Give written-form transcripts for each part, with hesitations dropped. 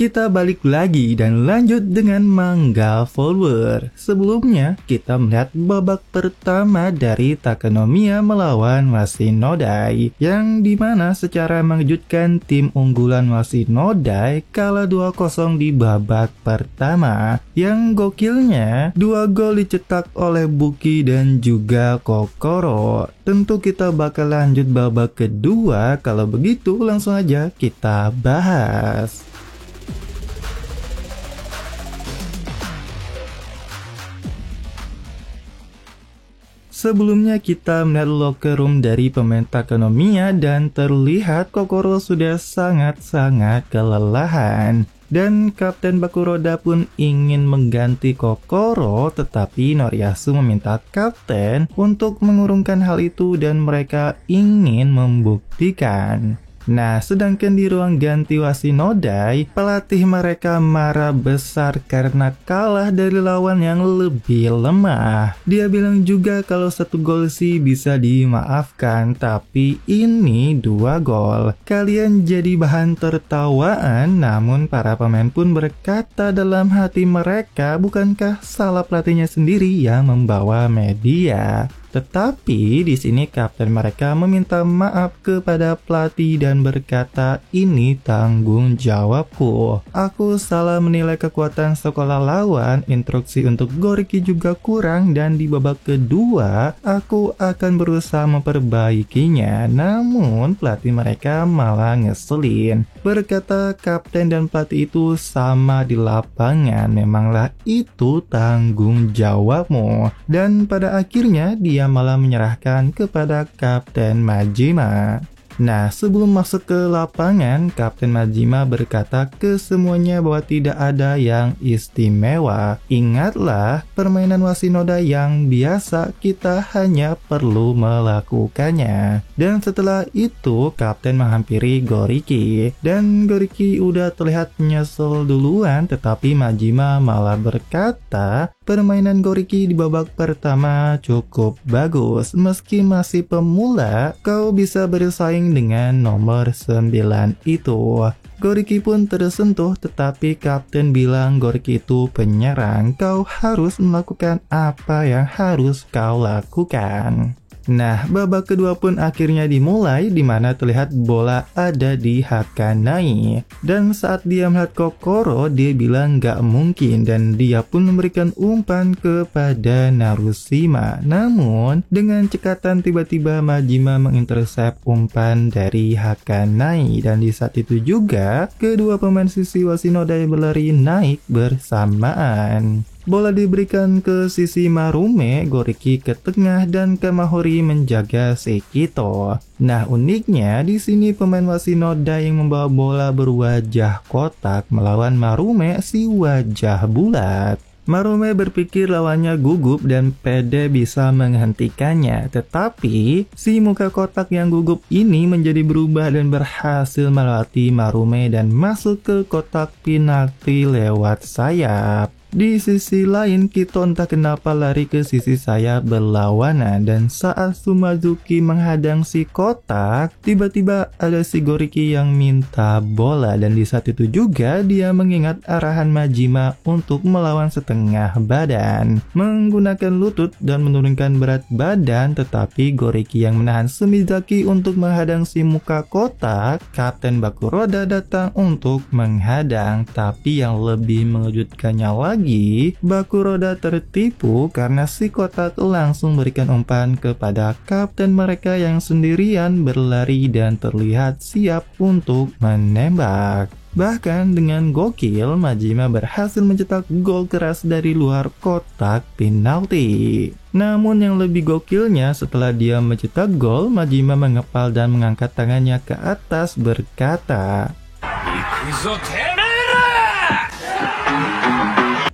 Kita balik lagi dan lanjut dengan manga follower. Sebelumnya, kita melihat babak pertama dari Takenomiya melawan Washinodai, yang dimana secara mengejutkan tim unggulan Washinodai kalah 2-0 di babak pertama. Yang gokilnya, 2 gol dicetak oleh Buki dan juga Kokoro. Tentu kita bakal lanjut babak kedua, kalau begitu langsung aja kita bahas. Sebelumnya kita melihat locker room dari pemain Takenomiya dan terlihat Kokoro sudah sangat-sangat kelelahan. Dan Kapten Bakuroda pun ingin mengganti Kokoro, tetapi Noriyasu meminta Kapten untuk mengurungkan hal itu dan mereka ingin membuktikan. Nah, sedangkan di ruang ganti Washinodai, pelatih mereka marah besar karena kalah dari lawan yang lebih lemah. Dia bilang juga kalau 1 gol sih bisa dimaafkan, tapi ini 2 gol. Kalian jadi bahan tertawaan, namun para pemain pun berkata dalam hati mereka, bukankah salah pelatihnya sendiri yang membawa media? Tetapi di sini kapten mereka meminta maaf kepada pelatih dan berkata, ini tanggung jawabku. Aku salah menilai kekuatan sekolah lawan, instruksi untuk Goriki juga kurang, dan di babak kedua aku akan berusaha memperbaikinya. Namun pelatih mereka malah ngeselin. Berkata kapten dan pelatih itu sama di lapangan, memanglah itu tanggung jawabmu. Dan pada akhirnya dia malah menyerahkan kepada Kapten Majima. Nah, sebelum masuk ke lapangan, Kapten Majima berkata ke semuanya bahwa tidak ada yang istimewa. Ingatlah, permainan Washinodai yang biasa, kita hanya perlu melakukannya. Dan setelah itu, Kapten menghampiri Goriki. Dan Goriki udah terlihat nyesel duluan, tetapi Majima malah berkata, permainan Goriki di babak pertama cukup bagus. Meski masih pemula, kau bisa bersaing dengan nomor 9 itu. Goriki pun tersentuh, tetapi kapten bilang Goriki itu penyerang. Kau harus melakukan apa yang harus kau lakukan. Nah, babak kedua pun akhirnya dimulai, di mana terlihat bola ada di Hakanai. Dan saat dia melihat Kokoro, dia bilang gak mungkin, dan dia pun memberikan umpan kepada Narushima. Namun, dengan cekatan tiba-tiba Majima mengintersep umpan dari Hakanai, dan di saat itu juga kedua pemain sisi Washinodai berlari naik bersamaan. Bola diberikan ke sisi Marume, Goriki ke tengah, dan Kamahori menjaga Sekito. Nah, uniknya di sini pemain Washinodai yang membawa bola berwajah kotak melawan Marume si wajah bulat. Marume berpikir lawannya gugup dan pede bisa menghentikannya, tetapi si muka kotak yang gugup ini menjadi berubah dan berhasil melewati Marume dan masuk ke kotak penalti lewat sayap. Di sisi lain, Kito entah kenapa lari ke sisi sayap berlawanan, dan saat Sumazuki menghadang si kotak, tiba-tiba ada si Goriki yang minta bola, dan di saat itu juga dia mengingat arahan Majima untuk melawan setengah badan, menggunakan lutut dan menurunkan berat badan, tetapi Goriki yang menahan Sumizaki untuk menghadang si muka kotak. Kapten Bakuroda datang untuk menghadang, tapi yang lebih mengejutkannya lagi, Bakuroda tertipu karena si kotak langsung berikan umpan kepada kapten mereka yang sendirian berlari dan terlihat siap untuk menembak. Bahkan dengan gokil, Majima berhasil mencetak gol keras dari luar kotak penalti. Namun yang lebih gokilnya, setelah dia mencetak gol, Majima mengepal dan mengangkat tangannya ke atas berkata,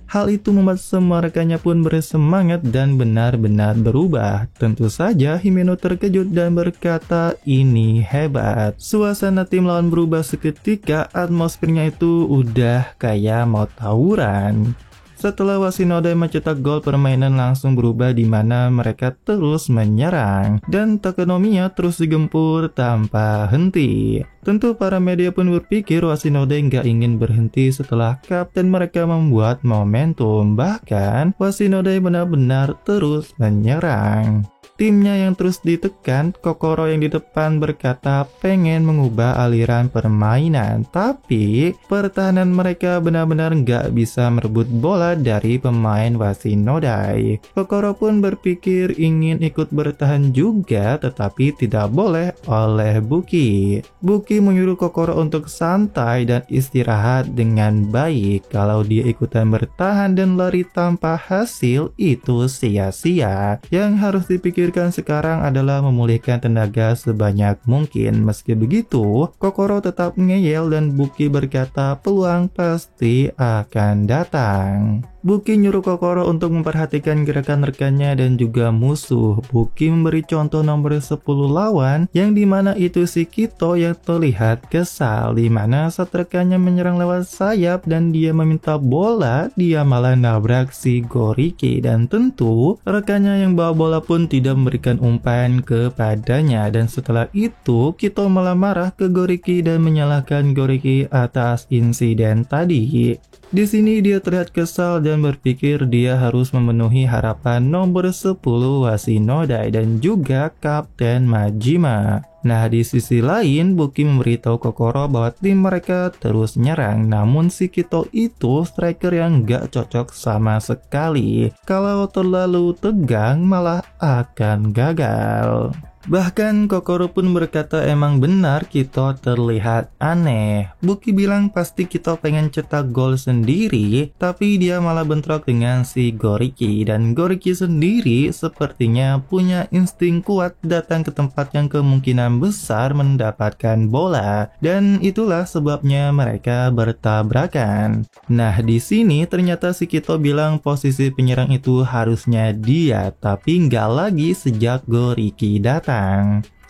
hal itu membuat semua rekannya pun bersemangat dan benar-benar berubah. Tentu saja Himeno terkejut dan berkata, ini hebat. Suasana tim lawan berubah seketika, atmosfernya itu udah kayak mau tawuran. Setelah Washinodai mencetak gol, permainan langsung berubah di mana mereka terus menyerang dan Takenomiya terus digempur tanpa henti. Tentu para media pun berpikir Washinodai nggak ingin berhenti setelah kapten mereka membuat momentum. Bahkan Washinodai benar-benar terus menyerang. Timnya yang terus ditekan, Kokoro yang di depan berkata pengen mengubah aliran permainan, tapi pertahanan mereka benar-benar nggak bisa merebut bola dari pemain Washinodai. Kokoro pun berpikir ingin ikut bertahan juga, tetapi tidak boleh oleh Buki. Buki menyuruh Kokoro untuk santai dan istirahat dengan baik. Kalau dia ikutan bertahan dan lari tanpa hasil, itu sia-sia. Yang harus dipikir sekarang adalah memulihkan tenaga sebanyak mungkin. Meski begitu, Kokoro tetap ngeyel dan Buki berkata peluang pasti akan datang. Buki nyuruh Kokoro untuk memperhatikan gerakan rekannya dan juga musuh. Buki memberi contoh nomor 10 lawan yang dimana itu si Kito yang terlihat kesal, dimana saat rekannya menyerang lewat sayap dan dia meminta bola, dia malah nabrak si Goriki, dan tentu rekannya yang bawa bola pun tidak memberikan umpan kepadanya. Dan setelah itu Kito malah marah ke Goriki dan menyalahkan Goriki atas insiden tadi. Di sini dia terlihat kesal dan berpikir dia harus memenuhi harapan nomor 10 Washinodai dan juga Kapten Majima. Nah, di sisi lain, Buki memberitahu Kokoro bahwa tim mereka terus nyerang, namun si Kito itu striker yang gak cocok sama sekali. Kalau terlalu tegang malah akan gagal. Bahkan Kokoro pun berkata emang benar Kito terlihat aneh. Buki bilang pasti Kito pengen cetak gol sendiri, tapi dia malah bentrok dengan si Goriki. Dan Goriki sendiri sepertinya punya insting kuat datang ke tempat yang kemungkinan besar mendapatkan bola. Dan itulah sebabnya mereka bertabrakan. Nah, di sini ternyata si Kito bilang posisi penyerang itu harusnya dia, tapi nggak lagi sejak Goriki datang.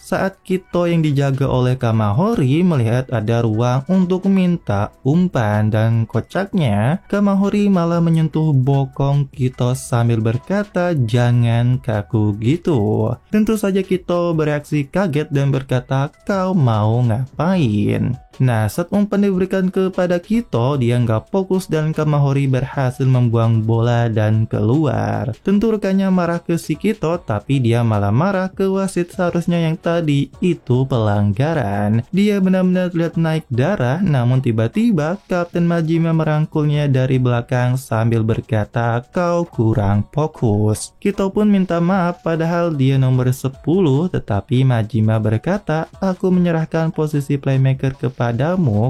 Saat Kito yang dijaga oleh Kamahori melihat ada ruang untuk minta umpan, dan kocaknya Kamahori malah menyentuh bokong Kito sambil berkata jangan kaku gitu. Tentu saja Kito bereaksi kaget dan berkata kau mau ngapain? Nah, saat umpan diberikan kepada Kito, dia nggak fokus dan Kamahori berhasil membuang bola dan keluar. Tentu rekannya marah ke si Kito, tapi dia malah marah ke wasit, seharusnya yang tadi itu pelanggaran. Dia benar-benar terlihat naik darah, namun tiba-tiba Kapten Majima merangkulnya dari belakang sambil berkata kau kurang fokus. Kito pun minta maaf padahal dia nomor 10, tetapi Majima berkata aku menyerahkan posisi playmaker kepadamu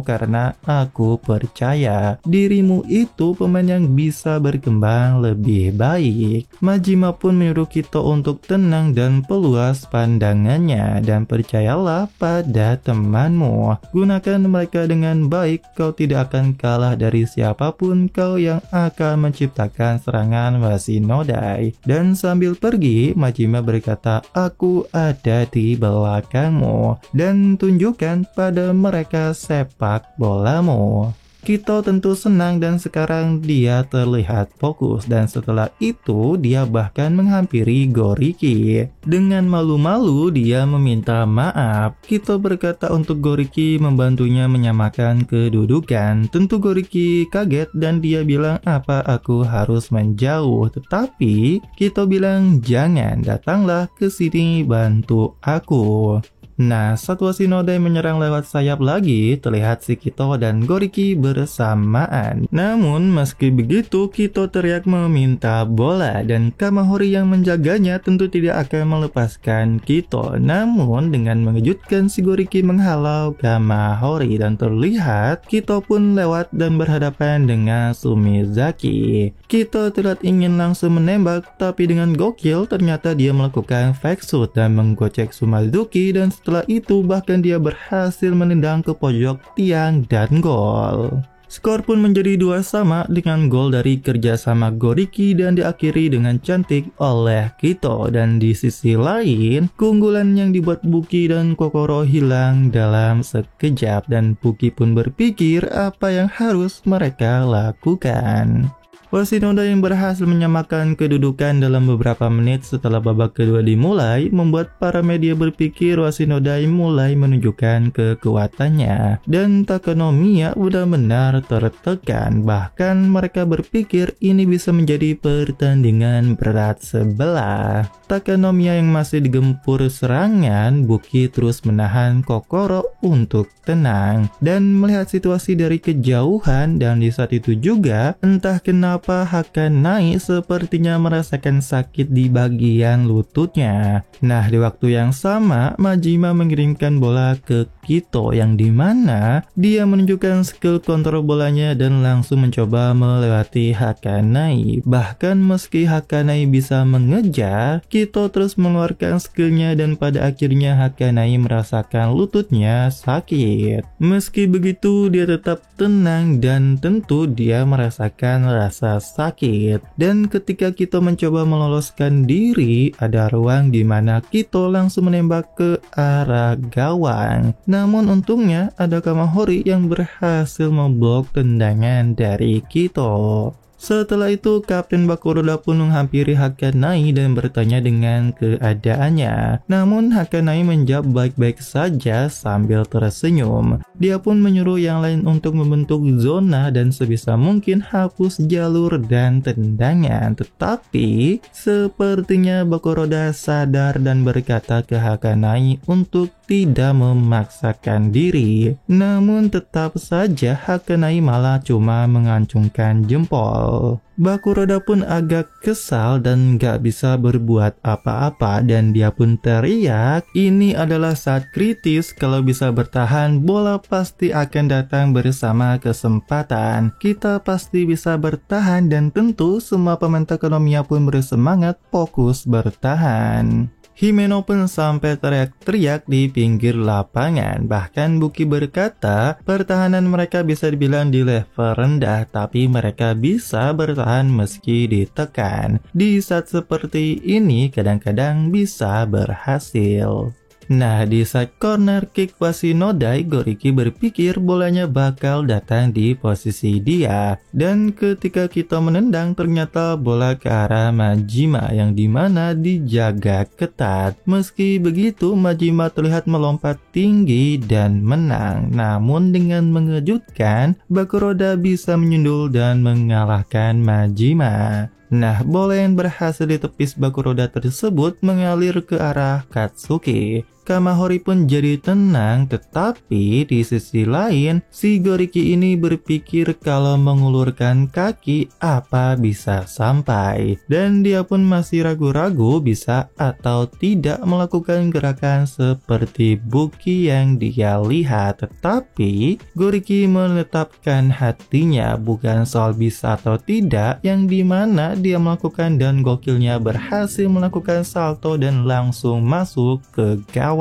karena aku percaya dirimu itu pemain yang bisa berkembang lebih baik. Majima pun menyuruh Kito untuk tenang dan peluas pandangannya, dan percayalah pada temanmu. Gunakan mereka dengan baik, kau tidak akan kalah dari siapapun, kau yang akan menciptakan serangan Washinodai. Dan sambil pergi, Majima berkata aku ada di belakangmu dan tunjukkan pada mereka sepak bolamu. Kito tentu senang dan sekarang dia terlihat fokus, dan setelah itu dia bahkan menghampiri Goriki. Dengan malu-malu dia meminta maaf. Kito berkata untuk Goriki membantunya menyamakan kedudukan. Tentu Goriki kaget dan dia bilang apa aku harus menjauh, tetapi Kito bilang jangan, datanglah ke sini bantu aku. Nah, saat Washinodai menyerang lewat sayap lagi, terlihat si Kito dan Goriki bersamaan. Namun, meski begitu, Kito teriak meminta bola, dan Kamahori yang menjaganya tentu tidak akan melepaskan Kito. Namun, dengan mengejutkan si Goriki menghalau Kamahori, dan terlihat Kito pun lewat dan berhadapan dengan Sumizaki. Kito terlihat ingin langsung menembak, tapi dengan gokil ternyata dia melakukan fake shoot dan menggocek Sumazuki, dan setelah itu bahkan dia berhasil menendang ke pojok tiang dan gol. Skor pun menjadi 2-2 dengan gol dari kerjasama Goriki dan diakhiri dengan cantik oleh Kito. Dan di sisi lain, keunggulan yang dibuat Buki dan Kokoro hilang dalam sekejap, dan Buki pun berpikir apa yang harus mereka lakukan. Washinoda yang berhasil menyamakan kedudukan dalam beberapa menit setelah babak kedua dimulai membuat para media berpikir Washinoda mulai menunjukkan kekuatannya dan Takenomiya benar-benar tertekan. Bahkan mereka berpikir ini bisa menjadi pertandingan berat sebelah. Takenomiya yang masih digempur serangan, Buki terus menahan Kokoro untuk tenang dan melihat situasi dari kejauhan. Dan di saat itu juga entah kenapa Hakanai sepertinya merasakan sakit di bagian lututnya. Nah, di waktu yang sama Majima mengirimkan bola ke Kito yang dimana dia menunjukkan skill kontrol bolanya dan langsung mencoba melewati Hakanai. Bahkan meski Hakanai bisa mengejar, Kito terus mengeluarkan skillnya dan pada akhirnya Hakanai merasakan lututnya sakit. Meski begitu dia tetap tenang dan tentu dia merasakan rasa sakit. Dan ketika Kito mencoba meloloskan diri, ada ruang di mana Kito langsung menembak ke arah gawang. Namun untungnya ada Kamahori yang berhasil memblok tendangan dari Kito. Setelah itu Kapten Bakuroda pun menghampiri Hakanai dan bertanya dengan keadaannya. Namun Hakanai menjawab baik-baik saja sambil tersenyum. Dia pun menyuruh yang lain untuk membentuk zona dan sebisa mungkin hapus jalur dan tendangan. Tetapi sepertinya Bakuroda sadar dan berkata ke Hakanai untuk tidak memaksakan diri. Namun tetap saja Hakanai malah cuma mengacungkan jempol. Bakuroda pun agak kesal dan gak bisa berbuat apa-apa dan dia pun teriak, ini adalah saat kritis, kalau bisa bertahan bola pasti akan datang bersama kesempatan. Kita pasti bisa bertahan dan tentu semua pemain Takenomiya pun bersemangat fokus bertahan. Himeno pun sampai teriak-teriak di pinggir lapangan. Bahkan Buki berkata, pertahanan mereka bisa dibilang di level rendah, tapi mereka bisa bertahan meski ditekan. Di saat seperti ini kadang-kadang bisa berhasil. Nah, di saat corner kick Washinoda, Goriki berpikir bolanya bakal datang di posisi dia. Dan ketika kita menendang, ternyata bola ke arah Majima yang dimana dijaga ketat. Meski begitu, Majima terlihat melompat tinggi dan menang. Namun dengan mengejutkan, Bakuroda bisa menyundul dan mengalahkan Majima. Nah, bola yang berhasil ditepis Bakuroda tersebut mengalir ke arah Katsuki. Kamahori pun jadi tenang, tetapi di sisi lain, si Goriki ini berpikir kalau mengulurkan kaki apa bisa sampai. Dan dia pun masih ragu-ragu bisa atau tidak melakukan gerakan seperti Buki yang dia lihat. Tetapi, Goriki menetapkan hatinya bukan soal bisa atau tidak, yang dimana dia melakukan dan gokilnya berhasil melakukan salto dan langsung masuk ke gawang.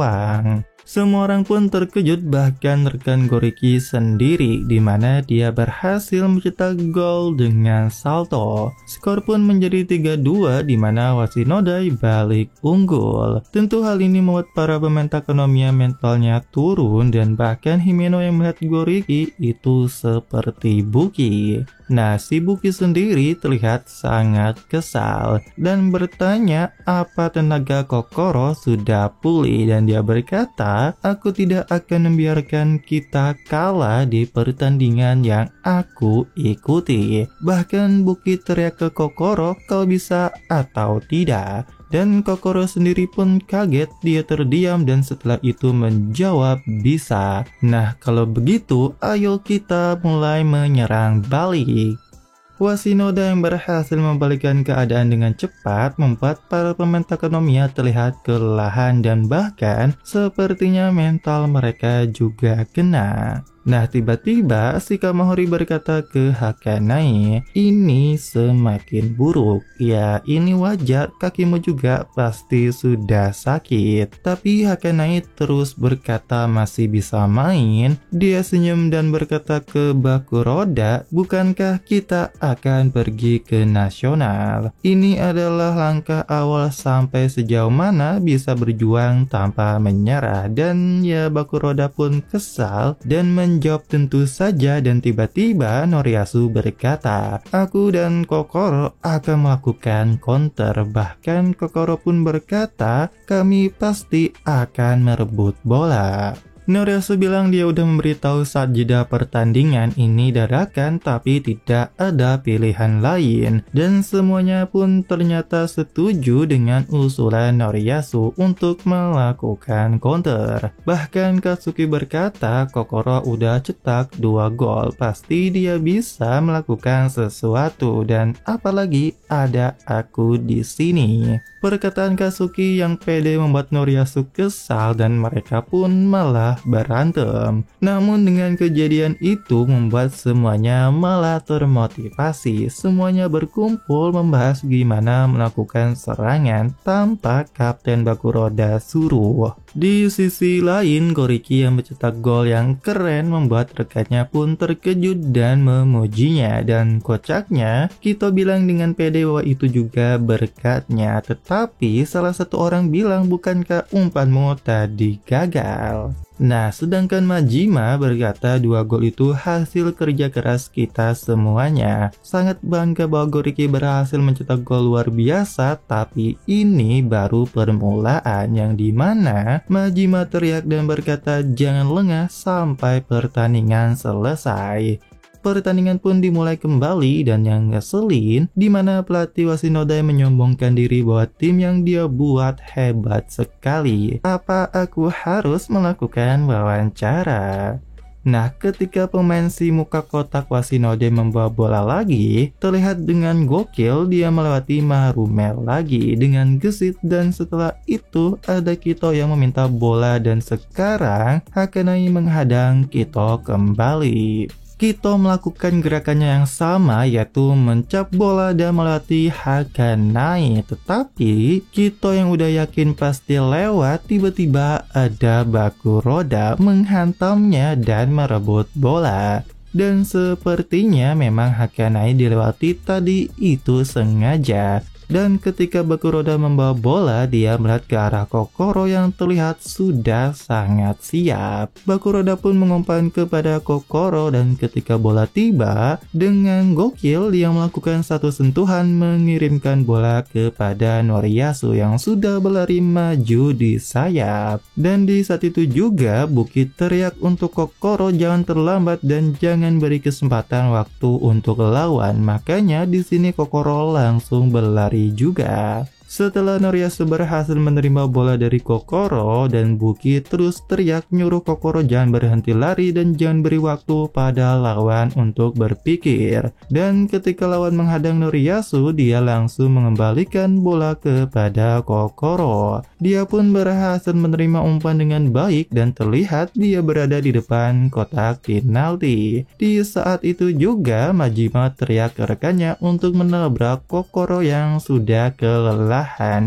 Semua orang pun terkejut, bahkan rekan Goriki sendiri, di mana dia berhasil mencetak gol dengan salto. Skor pun menjadi 3-2, di mana Washinoda balik unggul. Tentu hal ini membuat para pemain Takenomiya mentalnya turun, dan bahkan Himeno yang melihat Goriki itu seperti Buki. Nah, si Buki sendiri terlihat sangat kesal dan bertanya apa tenaga Kokoro sudah pulih, dan dia berkata, aku tidak akan membiarkan kita kalah di pertandingan yang aku ikuti. Bahkan Buki teriak ke Kokoro, kau bisa atau tidak? Dan Kokoro sendiri pun kaget, dia terdiam dan setelah itu menjawab bisa. Nah, kalau begitu ayo kita mulai menyerang balik. Washinoda yang berhasil membalikkan keadaan dengan cepat membuat para pemain Takenomiya terlihat kelelahan dan bahkan sepertinya mental mereka juga kena. Nah, tiba-tiba si Kamahori berkata ke Hakanai, ini semakin buruk. Ya, ini wajar, kakimu juga pasti sudah sakit. Tapi Hakanai terus berkata masih bisa main. Dia senyum dan berkata ke Bakuroda, bukankah kita akan pergi ke nasional? Ini adalah langkah awal sampai sejauh mana bisa berjuang tanpa menyerah. Dan ya, Bakuroda pun kesal dan menjawab tentu saja dan tiba-tiba Noriyasu berkata, aku dan Kokoro akan melakukan counter. Bahkan Kokoro pun berkata, kami pasti akan merebut bola. Noriyasu bilang dia udah memberitahu saat jeda pertandingan ini dadakan tapi tidak ada pilihan lain. Dan semuanya pun ternyata setuju dengan usulan Noriyasu untuk melakukan counter. Bahkan Katsuki berkata Kokoro udah cetak 2 gol, pasti dia bisa melakukan sesuatu dan apalagi ada aku di sini. Perkataan Katsuki yang pede membuat Noriyasu kesal dan mereka pun malah berantem. Namun dengan kejadian itu membuat semuanya malah termotivasi. Semuanya berkumpul membahas gimana melakukan serangan tanpa Kapten Bakuroda suruh. Di sisi lain, Goriki yang mencetak gol yang keren membuat rekannya pun terkejut dan memujinya. Dan kocaknya, Kito bilang dengan pede bahwa itu juga berkatnya. Tetapi salah satu orang bilang, bukankah umpanmu tadi gagal? Nah, sedangkan Majima berkata 2 gol itu hasil kerja keras kita semuanya. Sangat bangga bahwa Goriki berhasil mencetak gol luar biasa, tapi ini baru permulaan yang dimana Majima teriak dan berkata jangan lengah sampai pertandingan selesai. Pertandingan pun dimulai kembali dan yang ngeselin dimana pelatih Washinodai menyombongkan diri bahwa tim yang dia buat hebat sekali. Apa aku harus melakukan wawancara? Nah, ketika pemain si muka kotak Washinodai membawa bola lagi, terlihat dengan gokil dia melewati Marume lagi dengan gesit dan setelah itu ada Kito yang meminta bola dan sekarang Hakanai menghadang Kito kembali. Kito melakukan gerakannya yang sama yaitu mencap bola dan melewati Hakanai. Tetapi Kito yang udah yakin pasti lewat, tiba-tiba ada Bakuroda menghantamnya dan merebut bola. Dan sepertinya memang Hakanai dilewati tadi itu sengaja. Dan ketika Bakuroda membawa bola, dia melihat ke arah Kokoro yang terlihat sudah sangat siap. Bakuroda pun mengumpan kepada Kokoro dan ketika bola tiba, dengan gokil dia melakukan satu sentuhan mengirimkan bola kepada Noriyasu yang sudah berlari maju di sayap. Dan di saat itu juga Bukit teriak untuk Kokoro jangan terlambat dan jangan beri kesempatan waktu untuk lawan. Makanya di sini Kokoro langsung berlari juga. Setelah Noriyasu berhasil menerima bola dari Kokoro dan Buki terus teriak nyuruh Kokoro jangan berhenti lari dan jangan beri waktu pada lawan untuk berpikir. Dan ketika lawan menghadang Noriyasu, dia langsung mengembalikan bola kepada Kokoro. Dia pun berhasil menerima umpan dengan baik dan terlihat dia berada di depan kotak penalti. Di saat itu juga Majima teriak ke rekannya untuk menabrak Kokoro yang sudah kelelahan.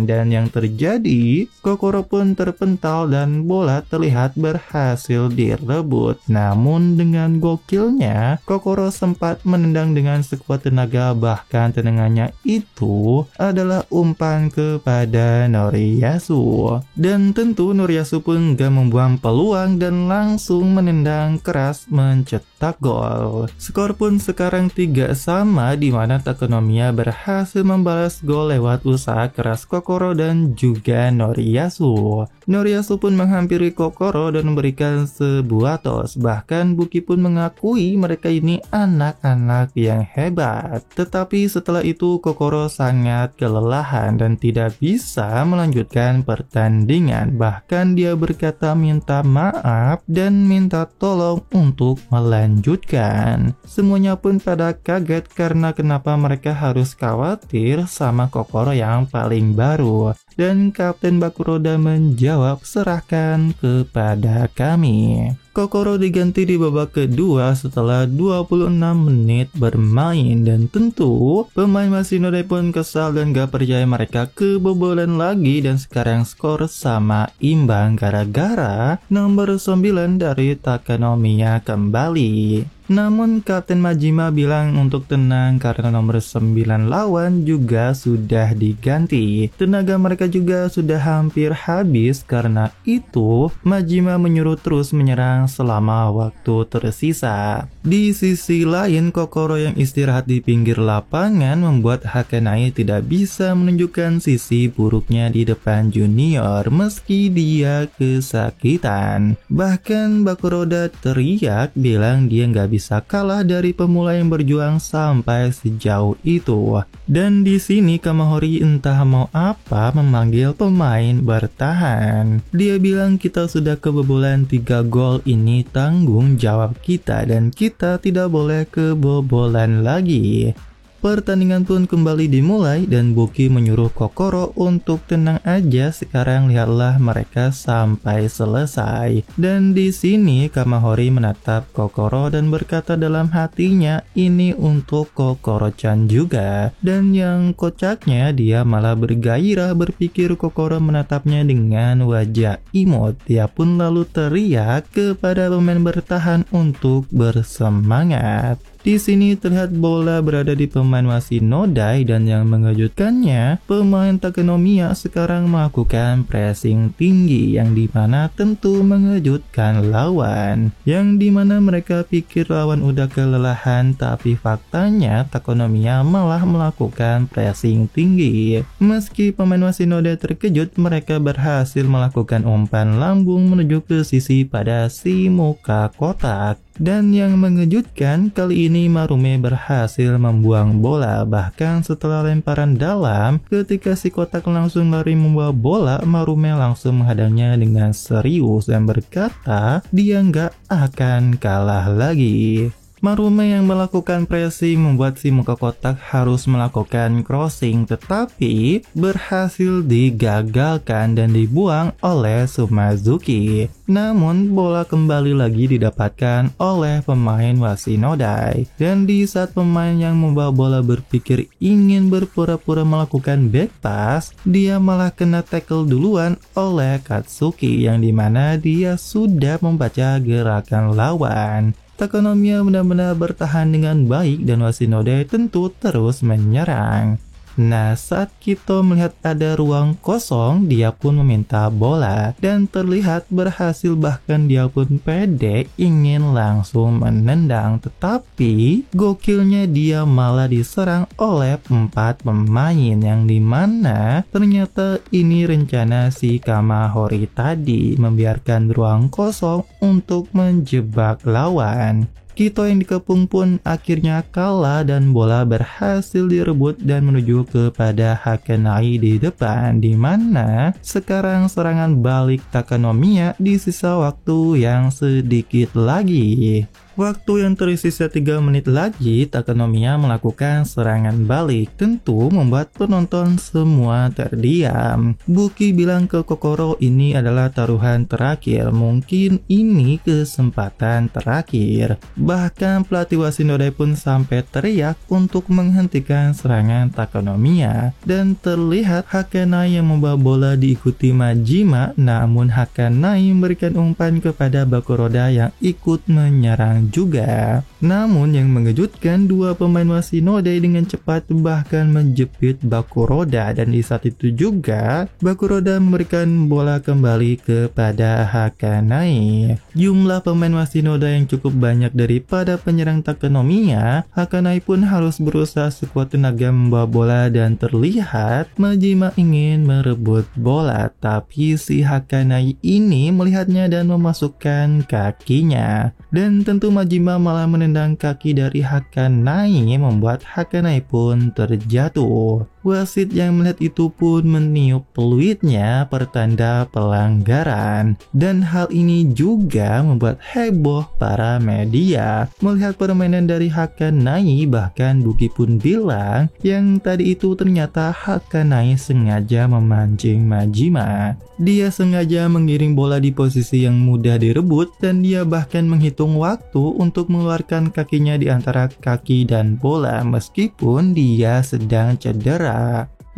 Dan yang terjadi, Kokoro pun terpental dan bola terlihat berhasil direbut. Namun dengan gokilnya, Kokoro sempat menendang dengan sekuat tenaga, bahkan tendangannya itu adalah umpan kepada Noriyasu. Dan tentu Noriyasu pun gak membuang peluang dan langsung menendang keras mencetak gol. Skor pun sekarang 3-3 di mana Takenomiya berhasil membalas gol lewat usaha keras Kokoro dan juga Noriyasu. Noriyasu pun menghampiri Kokoro dan memberikan sebuah tos. Bahkan Buki pun mengakui mereka ini anak-anak yang hebat. Tetapi setelah itu Kokoro sangat kelelahan dan tidak bisa melanjutkan pertandingan. Bahkan dia berkata minta maaf dan minta tolong untuk melanjutkan. Semuanya pun pada kaget karena kenapa mereka harus khawatir sama Kokoro yang paling baru. Dan Kapten Bakuroda menjawab, serahkan kepada kami. Kokoro diganti di babak kedua setelah 26 menit bermain. Dan tentu pemain Washinodai pun kesal dan gak percaya mereka kebobolan lagi. Dan sekarang skor sama imbang gara-gara nomor 9 dari Takenomiya kembali. Namun Kapten Majima bilang untuk tenang karena nomor 9 lawan juga sudah diganti. Tenaga mereka juga sudah hampir habis, karena itu Majima menyuruh terus menyerang selama waktu tersisa. Di sisi lain, Kokoro yang istirahat di pinggir lapangan membuat Hakanai tidak bisa menunjukkan sisi buruknya di depan junior meski dia kesakitan. Bahkan Bakuroda teriak bilang dia nggak bisa kalah dari pemula yang berjuang sampai sejauh itu. Dan di sini Kamahori entah mau apa memanggil pemain bertahan. Dia bilang kita sudah kebobolan 3 gol, ini tanggung jawab kita dan kita tidak boleh kebobolan lagi. Pertandingan pun kembali dimulai dan Buki menyuruh Kokoro untuk tenang aja, sekarang lihatlah mereka sampai selesai. Dan di sini Kamahori menatap Kokoro dan berkata dalam hatinya, ini untuk Kokoro-chan juga. Dan yang kocaknya, dia malah bergairah berpikir Kokoro menatapnya dengan wajah imut. Dia pun lalu teriak kepada pemain bertahan untuk bersemangat. Di sini terlihat bola berada di pemain Washinodai dan yang mengejutkannya, pemain Takenomiya sekarang melakukan pressing tinggi yang dimana tentu mengejutkan lawan. Yang dimana mereka pikir lawan udah kelelahan, tapi faktanya Takenomiya malah melakukan pressing tinggi. Meski pemain Washinodai terkejut, mereka berhasil melakukan umpan lambung menuju ke sisi pada si muka kotak. Dan yang mengejutkan, kali ini Marume berhasil membuang bola. Bahkan setelah lemparan dalam, ketika si kotak langsung lari membawa bola, Marume langsung menghadangnya dengan serius dan berkata dia nggak akan kalah lagi. Marume yang melakukan pressing membuat si muka kotak harus melakukan crossing, tetapi berhasil digagalkan dan dibuang oleh Sumazuki. Namun bola kembali lagi didapatkan oleh pemain Washinodai. Dan di saat pemain yang membawa bola berpikir ingin berpura-pura melakukan back pass, dia malah kena tackle duluan oleh Katsuki, yang dimana dia sudah membaca gerakan lawan. Takenomiya benar-benar bertahan dengan baik dan Washinodai tentu terus menyerang. Nah, saat Kito melihat ada ruang kosong, dia pun meminta bola dan terlihat berhasil, bahkan dia pun pede ingin langsung menendang, tetapi gokilnya dia malah diserang oleh 4 pemain yang dimana ternyata ini rencana si Kamahori tadi, membiarkan ruang kosong untuk menjebak lawan. Kito yang dikepung pun akhirnya kalah dan bola berhasil direbut dan menuju kepada Hakanai di depan, di mana sekarang serangan balik Takenomiya di sisa waktu yang sedikit lagi. Waktu yang tersisa 3 menit lagi, Takenomiya melakukan serangan balik, tentu membuat penonton semua terdiam. Buki bilang ke Kokoro ini adalah taruhan terakhir, mungkin ini kesempatan terakhir. Bahkan pelatih Washinodai pun sampai teriak untuk menghentikan serangan Takenomiya. Dan terlihat Hakanai yang membawa bola diikuti Majima, namun Hakanai memberikan umpan kepada Bakuroda yang ikut menyerang juga. Namun yang mengejutkan, 2 pemain Washinodai dengan cepat bahkan menjepit Bakuroda, dan di saat itu juga Bakuroda memberikan bola kembali kepada Hakanai. Jumlah pemain Washinodai yang cukup banyak daripada penyerang Takenomiya, Hakanai pun harus berusaha sekuat tenaga membawa bola dan terlihat Majima ingin merebut bola, tapi si Hakanai ini melihatnya dan memasukkan kakinya. Dan tentu Majima malah menendang kaki dari Hakanai, membuat Hakanai pun terjatuh. Wasit yang melihat itu pun meniup peluitnya, pertanda pelanggaran. Dan hal ini juga membuat heboh para media melihat permainan dari Hakanai. Bahkan Buki pun bilang yang tadi itu ternyata Hakanai sengaja memancing Majima. Dia sengaja mengiring bola di posisi yang mudah direbut, dan dia bahkan menghitung waktu untuk mengeluarkan kakinya di antara kaki dan bola meskipun dia sedang cedera.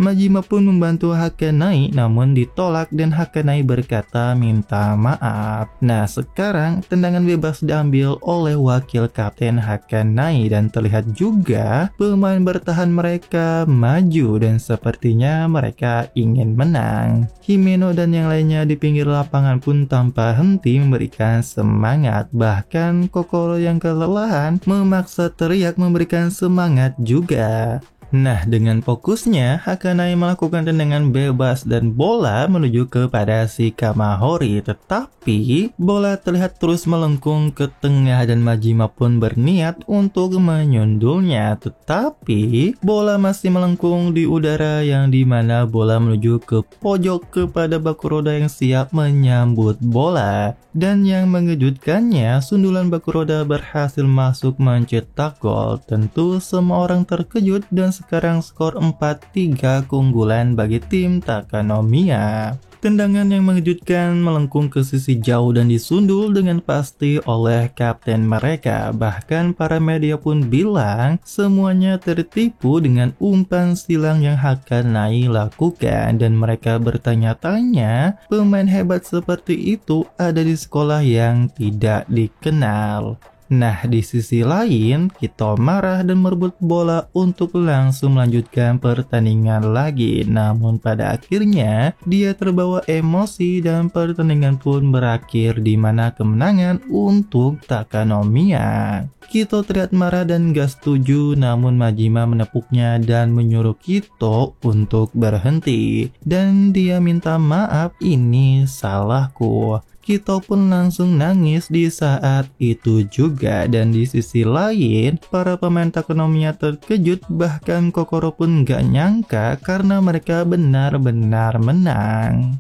Majima pun membantu Hakanai namun ditolak dan Hakanai berkata minta maaf. Nah sekarang tendangan bebas diambil oleh wakil kapten Hakanai dan terlihat juga pemain bertahan mereka maju dan sepertinya mereka ingin menang. Himeno dan yang lainnya di pinggir lapangan pun tanpa henti memberikan semangat, bahkan Kokoro yang kelelahan memaksa teriak memberikan semangat juga. Nah, dengan fokusnya, Hakanai melakukan tendangan bebas dan bola menuju kepada si Kamahori. Tetapi, bola terlihat terus melengkung ke tengah dan Majima pun berniat untuk menyundulnya. Tetapi, bola masih melengkung di udara yang dimana bola menuju ke pojok kepada Bakuroda yang siap menyambut bola. Dan yang mengejutkannya, sundulan Bakuroda berhasil masuk mencetak gol. Tentu semua orang terkejut dan sekarang skor 4-3 keunggulan bagi tim Takanomiya. Tendangan yang mengejutkan melengkung ke sisi jauh dan disundul dengan pasti oleh kapten mereka. Bahkan para media pun bilang semuanya tertipu dengan umpan silang yang Hakanai lakukan. Dan mereka bertanya-tanya pemain hebat seperti itu ada di sekolah yang tidak dikenal. Nah, di sisi lain, Kito marah dan merebut bola untuk langsung melanjutkan pertandingan lagi. Namun pada akhirnya, dia terbawa emosi dan pertandingan pun berakhir di mana kemenangan untuk Takanomiya. Kito terlihat marah dan gak setuju, namun Majima menepuknya dan menyuruh Kito untuk berhenti. Dan dia minta maaf, ini salahku. Kito pun langsung nangis di saat itu juga. Dan di sisi lain, para pemain Takanomiya terkejut, bahkan Kokoro pun gak nyangka karena mereka benar-benar menang.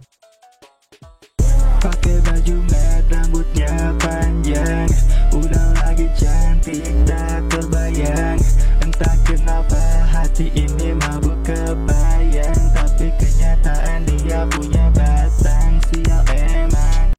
Pakai baju merah, rambutnya panjang.